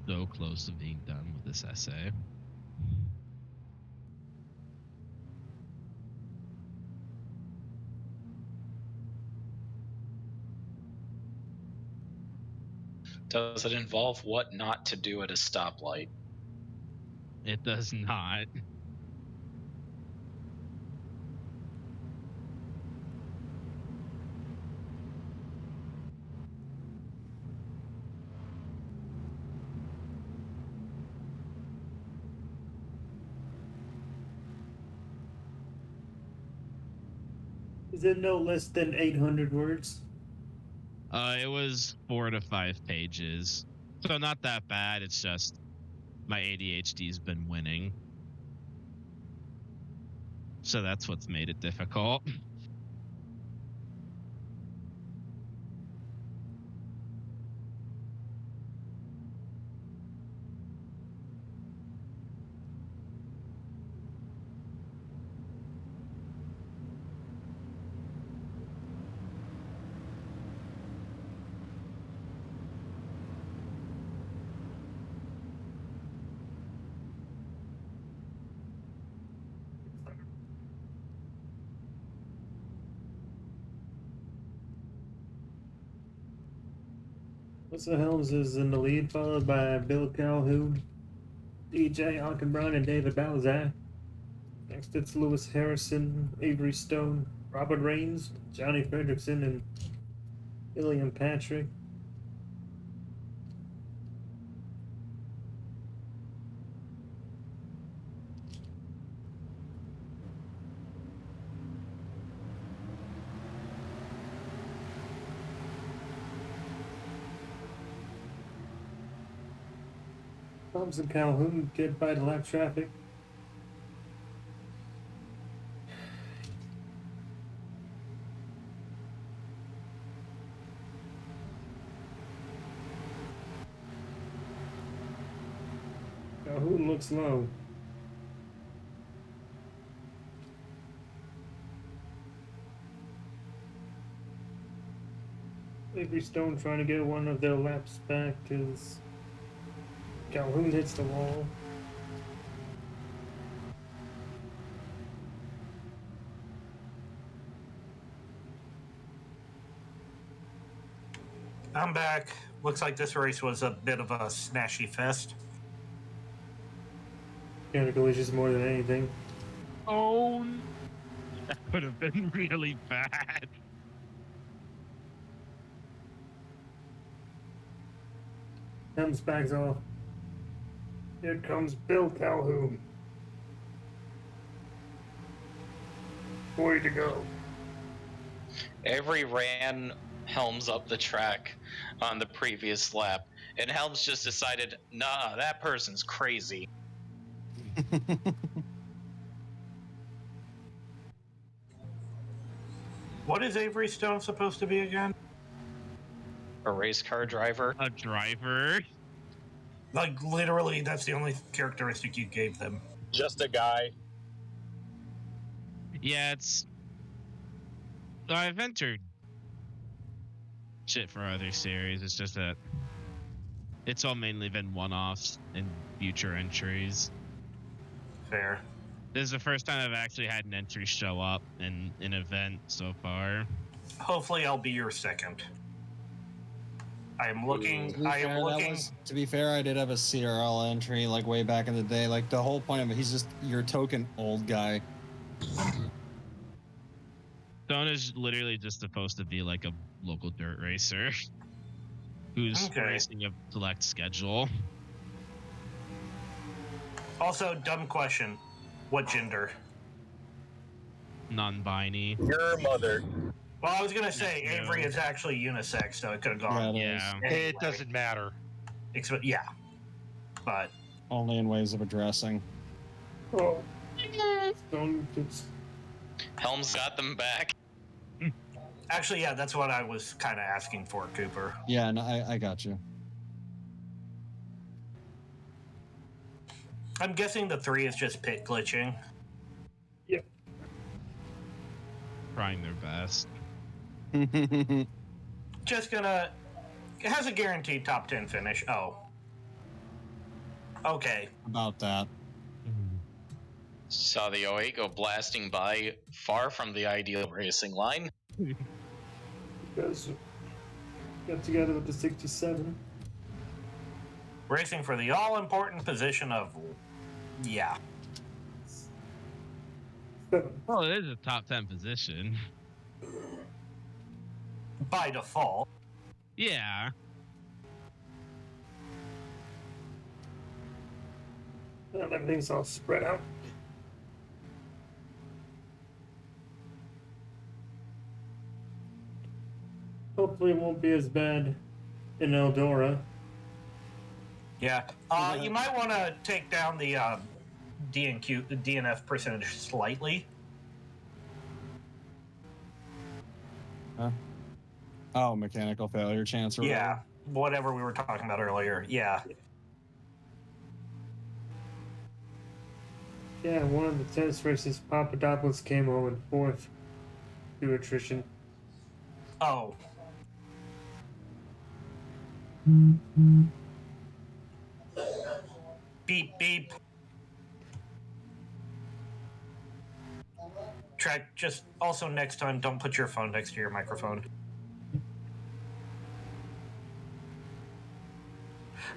C: So close to being done with this essay.
F: Does it involve what not to do at a stoplight?
C: It does not.
A: Is it no less than 800 words?
C: It was 4 to 5 pages. So not that bad. It's just my ADHD's been winning. So that's what's made it difficult.
A: Russell Helms is in the lead, followed by Bill Calhoun, DJ Hockenbrunn, and David Balzac. Next, it's Lewis Harrison, Avery Stone, Robert Raines, Johnny Fredrickson, and William Patrick. Helms and Calhoun get by the lap traffic. Calhoun looks low. Avery Stone trying to get one of their laps back as Calhoun hits the wall.
B: I'm back. Looks like this race was a bit of a snashy fest.
A: Mechanical issues more than anything.
C: Oh, that could have been really bad.
A: Helms backs off. Here comes Bill Calhoun. Way to go.
F: Avery ran Helms up the track on the previous lap, and Helms just decided, nah, that person's crazy.
B: What is Avery Stone supposed to be again?
F: A race car driver.
C: A driver.
B: Like, literally, that's the only characteristic you gave them.
H: Just a guy.
C: Yeah, it's. I've entered shit for other series. It's just that it's all mainly been one-offs and future entries.
B: Fair.
C: This is the first time I've actually had an entry show up in an event so far.
B: Hopefully, I'll be your second. I am looking.
I: To be fair, I did have a CRL entry like way back in the day. Like the whole point of it, he's just your token old guy.
C: Stone is literally just supposed to be like a local dirt racer who's racing a select schedule.
B: Also, dumb question. What gender?
C: Non-binary.
H: Your mother.
B: Well, I was gonna say Avery is actually unisex, so it could have gone.
C: Yeah.
B: Anyway.
G: It doesn't matter.
B: Yeah, but
I: Only in ways of addressing.
A: Oh. Stone gets.
F: Helms got them back.
B: actually, yeah, that's what I was kind of asking for, Cooper.
I: Yeah, no, I got you.
B: I'm guessing the 3 is just pit glitching.
A: Yep.
C: Trying their best.
B: Just gonna. It has a guaranteed top 10 finish. Oh. Okay.
I: About that.
F: Saw the 08 go blasting by, far from the ideal racing line.
A: You guys got together with the 67.
B: Racing for the all-important position of. Yeah.
A: 7.
C: Well, it is a top 10 position.
B: By default.
C: Yeah.
A: Well, everything's all spread out. hopefully it won't be as bad in Eldora.
B: Yeah. You might want to take down the DNF percentage slightly.
I: Huh? Oh, mechanical failure chance or
B: Yeah, whatever we were talking about earlier. Yeah.
A: Yeah, one of the test races, Papadopoulos came home in fourth due to attrition.
B: Oh. Beep, beep. Track, just also next time, don't put your phone next to your microphone.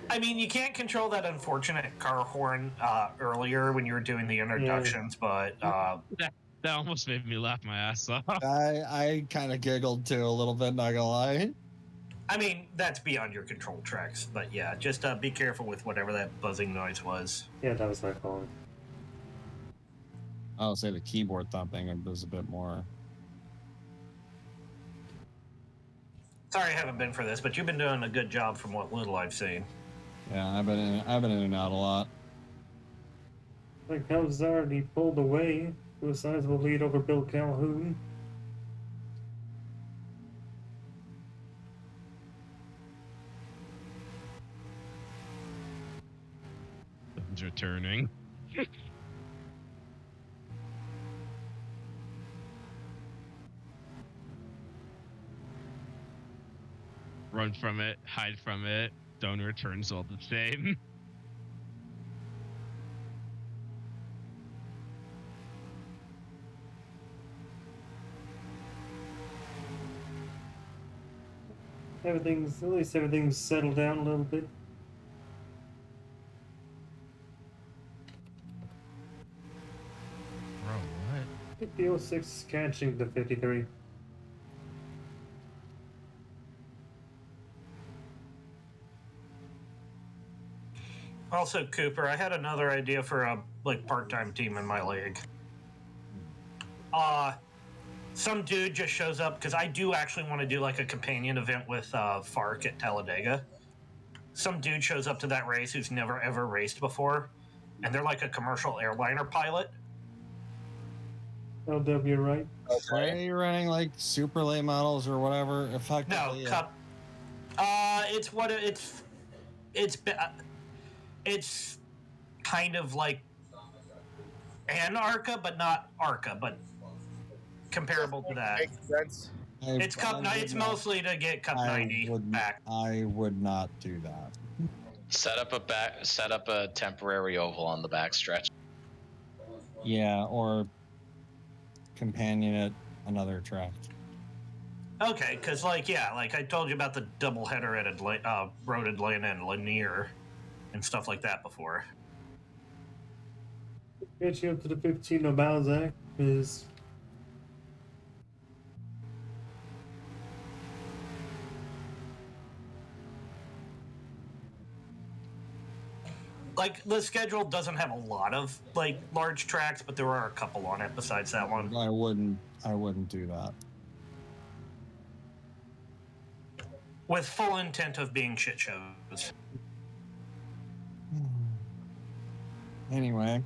B: I mean, you can't control that unfortunate car horn earlier when you were doing the introductions, but
C: That almost made me laugh my ass off.
I: I kind of giggled too a little bit, not gonna lie.
B: I mean, that's beyond your control, Tracks. But yeah, just be careful with whatever that buzzing noise was.
A: Yeah, that was my fault.
I: I'll say the keyboard thumping was a bit more.
B: Sorry I haven't been for this, but you've been doing a good job from what little I've seen.
I: Yeah, I've been in and out a lot.
A: Like Calzar, he pulled away to a sizable lead over Bill Calhoun.
C: He's returning. Run from it, hide from it. Don't returns all the same.
A: At least everything's settled down a little bit.
C: Bro, what?
A: I think the 06 is catching the 53.
B: Also, Cooper, I had another idea for a part-time team in my league. Some dude just shows up because I do actually want to do like a companion event with Fark at Talladega. Some dude shows up to that race who's never ever raced before, and they're like a commercial airliner pilot.
A: LW, right?
I: Why are you running like super late models or whatever?
B: No,
I: Effectively,
B: Cup. It's kind of like an ARCA, but not ARCA, but comparable to that.
H: Makes sense.
B: It's Cup. It's mostly to get Cup 90 back.
I: I would not do that.
F: Set up a temporary oval on the backstretch.
I: Yeah, or companion it another track.
B: Okay, because I told you about the double header at Road Atlanta and Lanier and stuff like that before.
A: Catching up to the 15 of Balzac is
B: The schedule doesn't have a lot of large tracks, but there are a couple on it besides that one.
I: I wouldn't do that.
B: With full intent of being shit shows.
I: Anyway.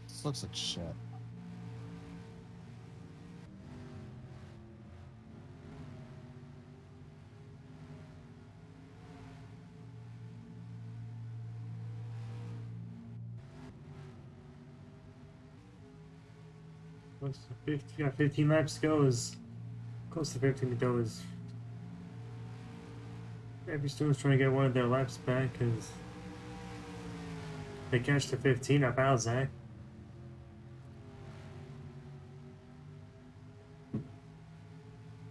I: This looks like shit.
A: close to 50. Yeah, 15 laps to go is close to 15 to go is. Every student's trying to get one of their laps back because they catch the 15 at Balzac.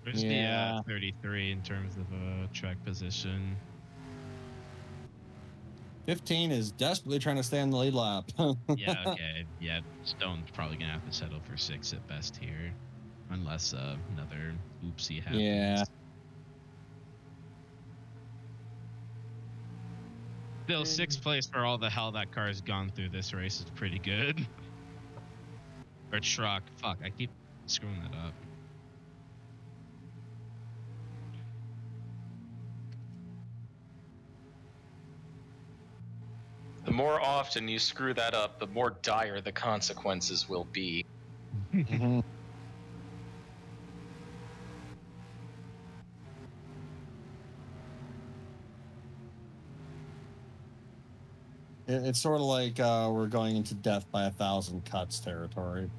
C: Where's
I: Yeah. Yeah.
C: 33 in terms of track position.
I: 15 is desperately trying to stay on the lead lap.
C: Yeah, okay. Yeah, Stone's probably going to have to settle for 6 at best here. Unless another oopsie happens.
I: Yeah.
C: Still, 6th place for all the hell that car has gone through this race is pretty good. Or truck. Fuck, I keep screwing that up.
F: The more often you screw that up, the more dire the consequences will be.
I: Mhm. It's sort of like we're going into death by 1,000 cuts territory.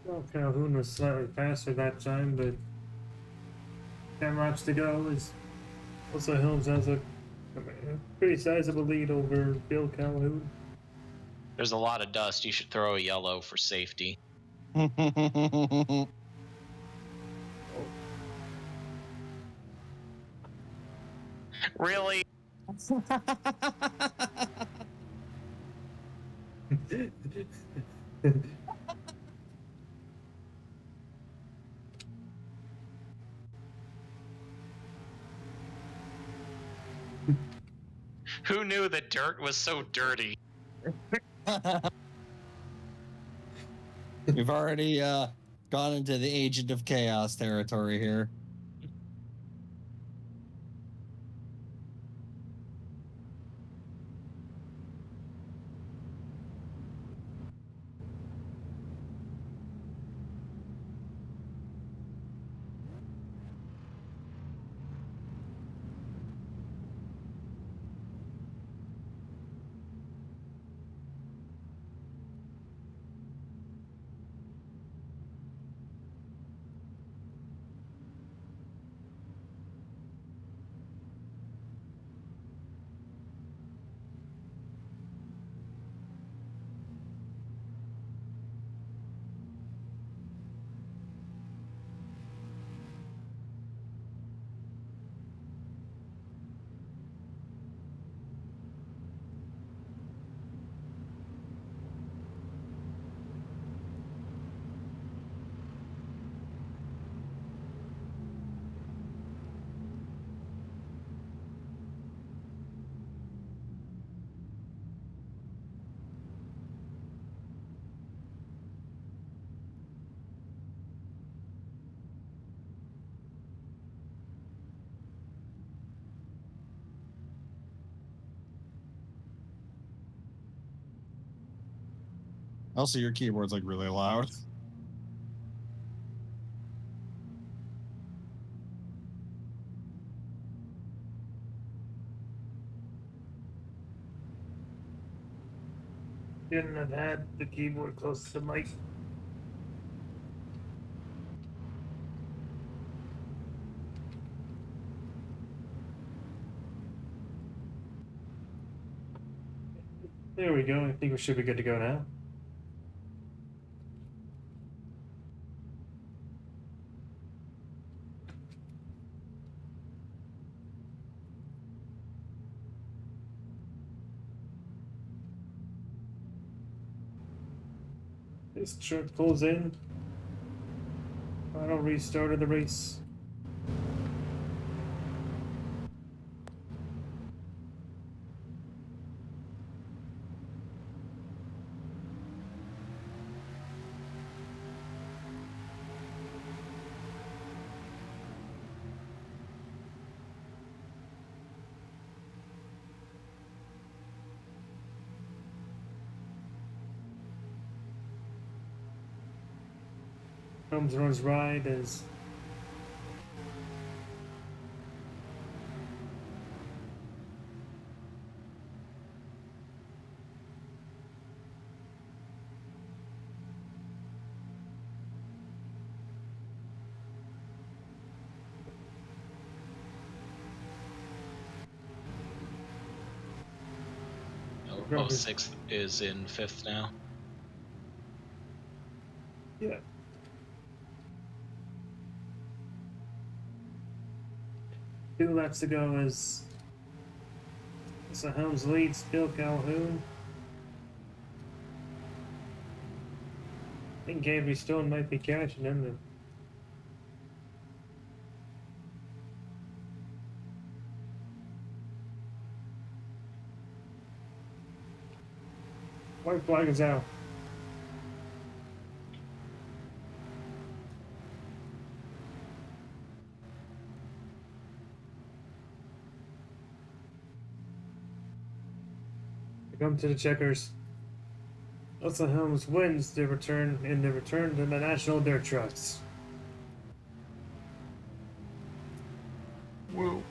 A: Well, Calhoun was slightly faster that time, but 10 laps to go. Is also Helms has a pretty sizable lead over Bill Calhoun.
F: There's a lot of dust. You should throw a yellow for safety. Really? Who knew the dirt was so dirty?
I: We've already gone into the Agent of Chaos territory here. Also, your keyboard's like really loud.
A: Shouldn't have had the keyboard close to the mic. There we go. I think we should be good to go now. This truck pulls in. Final restart of the race. Holmes runs right as
F: Oh, sixth is in fifth now.
A: Yeah. Two laps to go as Helms leads Bill Calhoun. I think Avery Stone might be catching him. White flag is out. We come to the checkers. Helms wins the return to the National Dirt Trucks.
C: Whoa.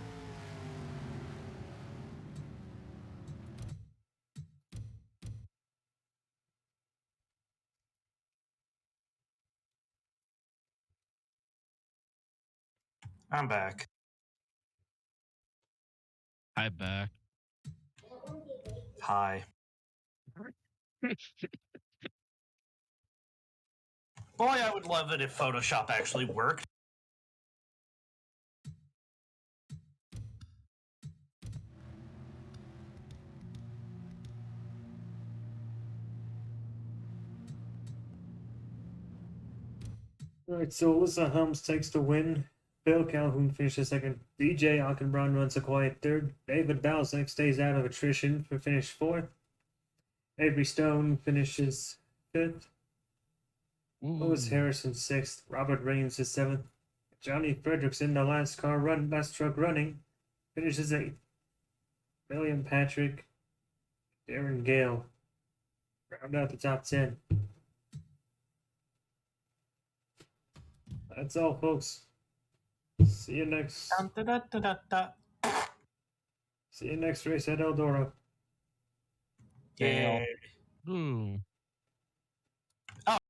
B: I'm back.
C: Hi, back.
B: Hi. Boy, I would love it if Photoshop actually worked.
A: Alright, so Alyssa Helms takes the win. Bill Calhoun finishes second. DJ Ockenbrun runs a quiet third. David Balzac stays out of attrition for finish fourth. Avery Stone finishes fifth. Lewis Harrison sixth. Robert Raines is seventh. Johnny Frederickson, the last truck running, finishes eighth. William Patrick, Darren Gale round out the top 10. That's all, folks. See you next. See you next race at Eldora.
B: Yeah.
C: Ooh.